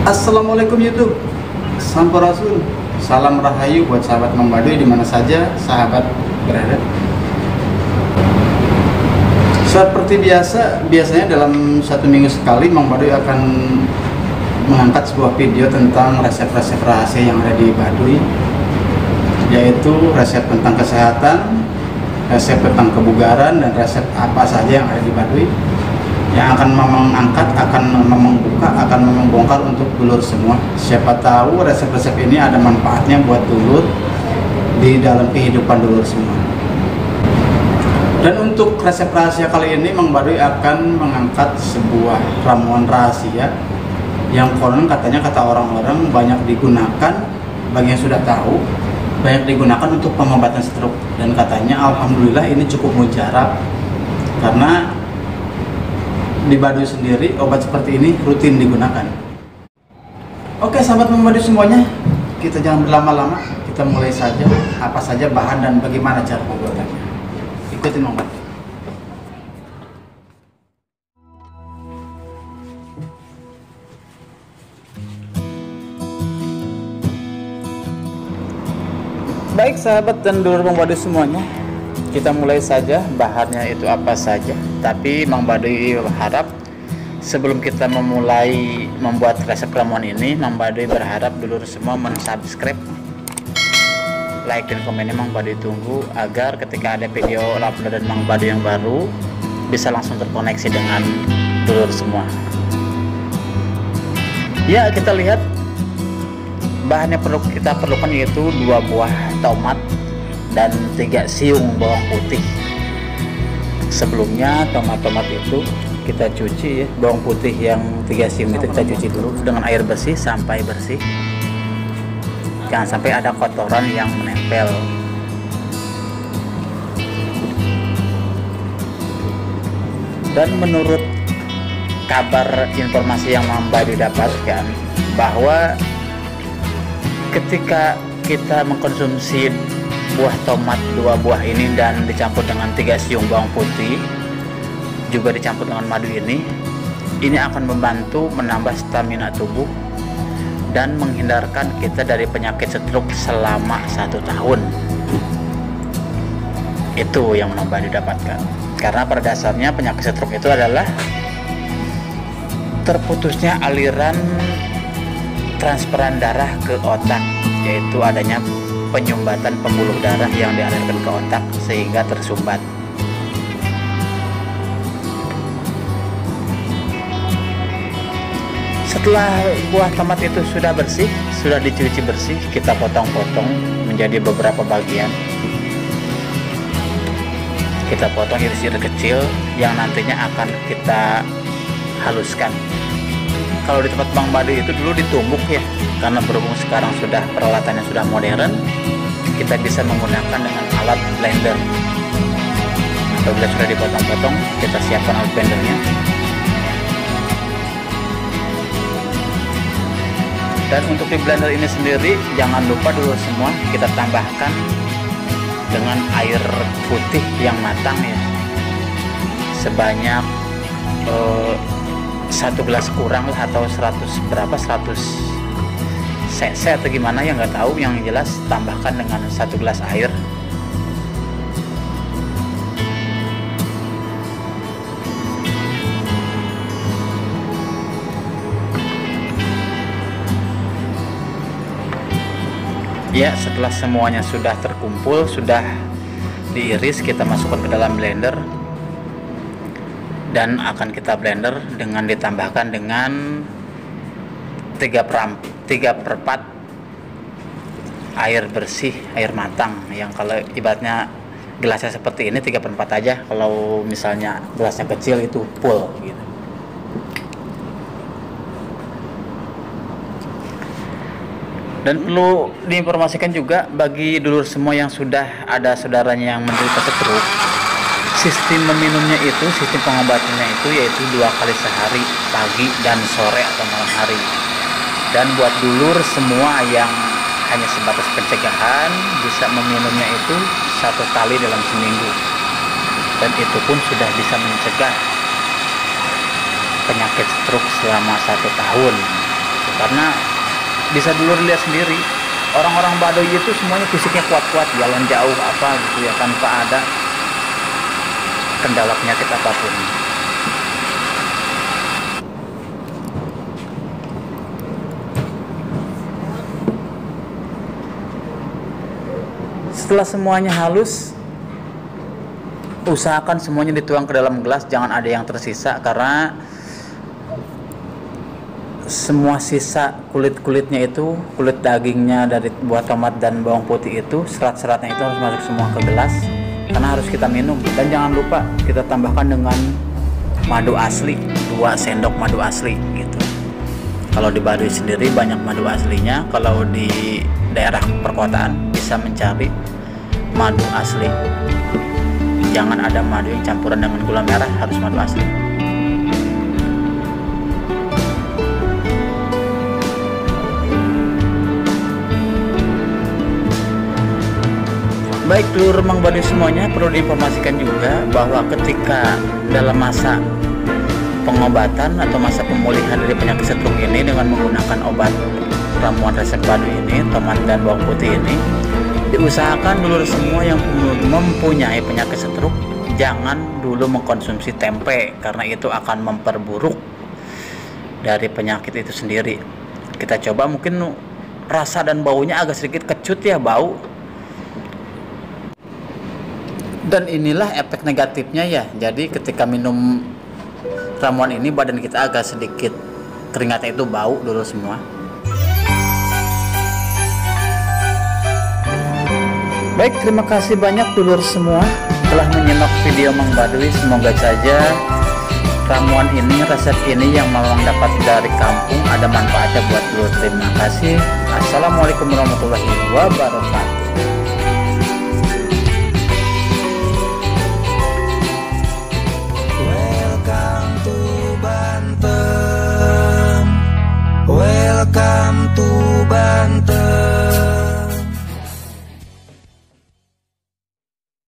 Assalamualaikum YouTube, Sampurasun, salam rahayu buat sahabat Mang Baduy di mana saja sahabat berada. Seperti biasanya dalam satu minggu sekali Mang Baduy akan mengangkat sebuah video tentang resep-resep rahasia yang ada di Baduy, yaitu resep tentang kesehatan, resep tentang kebugaran, dan resep apa saja yang ada di Baduy yang akan mengangkat, akan membuka, akan membongkar untuk dulur semua. Siapa tahu resep-resep ini ada manfaatnya buat dulur di dalam kehidupan dulur semua. Dan untuk resep rahasia kali ini Mang Baduy akan mengangkat sebuah ramuan rahasia yang konon katanya, kata orang-orang, banyak digunakan, bagi yang sudah tahu, banyak digunakan untuk pengobatan stroke. Dan katanya alhamdulillah ini cukup mujarab, karena di Baduy sendiri obat seperti ini rutin digunakan. Oke sahabat Mang Baduy semuanya, kita jangan berlama-lama, kita mulai saja. Apa saja bahan dan bagaimana cara pembuatannya, ikutin Mang Baduy. Baik sahabat dan dulur Mang Baduy semuanya, kita mulai saja. Bahannya itu apa saja, tapi Mang Baduy berharap sebelum kita memulai membuat resep ramuan ini, Mang Baduy berharap dulur semua mensubscribe, like dan komennya Mang Baduy tunggu, agar ketika ada video uploadan Mang Baduy yang baru bisa langsung terkoneksi dengan dulur semua. Ya, kita lihat bahan yang kita perlukan yaitu 2 buah tomat dan 3 siung bawang putih. Sebelumnya tomat-tomat itu kita cuci ya, bawang putih yang 3 siung itu kita cuci dulu dengan air bersih sampai bersih, jangan sampai ada kotoran yang menempel. Dan menurut kabar informasi yang Mang Baduy dapatkan, bahwa ketika kita mengkonsumsi buah tomat 2 buah ini dan dicampur dengan 3 siung bawang putih, juga dicampur dengan madu ini akan membantu menambah stamina tubuh dan menghindarkan kita dari penyakit stroke selama 1 tahun. Itu yang Mang Baduy dapatkan. Karena pada dasarnya penyakit stroke itu adalah terputusnya aliran transferan darah ke otak, yaitu adanya penyumbatan pembuluh darah yang dialirkan ke otak sehingga tersumbat. Setelah buah tomat itu sudah bersih, sudah dicuci bersih, kita potong-potong menjadi beberapa bagian. Kita potong iris-iris kecil yang nantinya akan kita haluskan. Kalau di tempat Mang Baduy itu dulu ditumbuk ya, karena berhubung sekarang sudah peralatannya sudah modern, kita bisa menggunakan dengan alat blender. Apabila sudah dipotong-potong, kita siapkan alat blendernya. Dan untuk di blender ini sendiri, jangan lupa dulu semua kita tambahkan dengan air putih yang matang ya, sebanyak 1 gelas kurang lah, atau 100 cc atau gimana ya, nggak tahu. Yang jelas tambahkan dengan 1 gelas air. Ya, setelah semuanya sudah terkumpul, sudah diiris, kita masukkan ke dalam blender dan akan kita blender dengan ditambahkan dengan 3/4 air bersih, air matang, yang kalau ibaratnya gelasnya seperti ini 3/4 aja, kalau misalnya gelasnya kecil itu full gitu. Dan perlu diinformasikan juga bagi dulur semua yang sudah ada saudaranya yang menderita stroke, sistem meminumnya itu, sistem pengobatannya itu yaitu 2 kali sehari, pagi dan sore atau malam hari. Dan buat dulur semua yang hanya sebatas pencegahan, bisa meminumnya itu 1 kali dalam seminggu, dan itu pun sudah bisa mencegah penyakit stroke selama 1 tahun. Karena bisa dulu lihat sendiri, orang-orang Baduy itu semuanya fisiknya kuat-kuat, jalan jauh apa gitu ya, tanpa ada kendala penyakit apapun. Setelah semuanya halus, usahakan semuanya dituang ke dalam gelas, jangan ada yang tersisa, karena semua sisa kulit-kulitnya itu, kulit dagingnya dari buah tomat dan bawang putih itu, serat-seratnya itu harus masuk semua ke gelas karena harus kita minum. Dan jangan lupa kita tambahkan dengan madu asli, 2 sendok madu asli gitu. Kalau di Baduy sendiri banyak madu aslinya, kalau di daerah perkotaan bisa mencari madu asli. Jangan ada madu yang campuran dengan gula merah, harus madu asli. Baik telur Mang Baduy semuanya, perlu diinformasikan juga bahwa ketika dalam masa pengobatan atau masa pemulihan dari penyakit stroke ini dengan menggunakan obat ramuan resep Baduy ini, tomat dan bawang putih ini, diusahakan dulur semua yang mempunyai penyakit stroke jangan dulu mengkonsumsi tempe, karena itu akan memperburuk dari penyakit itu sendiri. Kita coba, mungkin rasa dan baunya agak sedikit kecut ya, bau. Dan inilah efek negatifnya ya. Jadi ketika minum ramuan ini badan kita agak sedikit keringatnya itu bau dulu semua. Baik, terima kasih banyak dulur semua telah menyimak video Mang Baduy. Semoga saja ramuan ini, resep ini yang memang dapat dari kampung ada manfaatnya buat dulur. Terima kasih. Assalamualaikum warahmatullahi wabarakatuh. Welcome to Banten.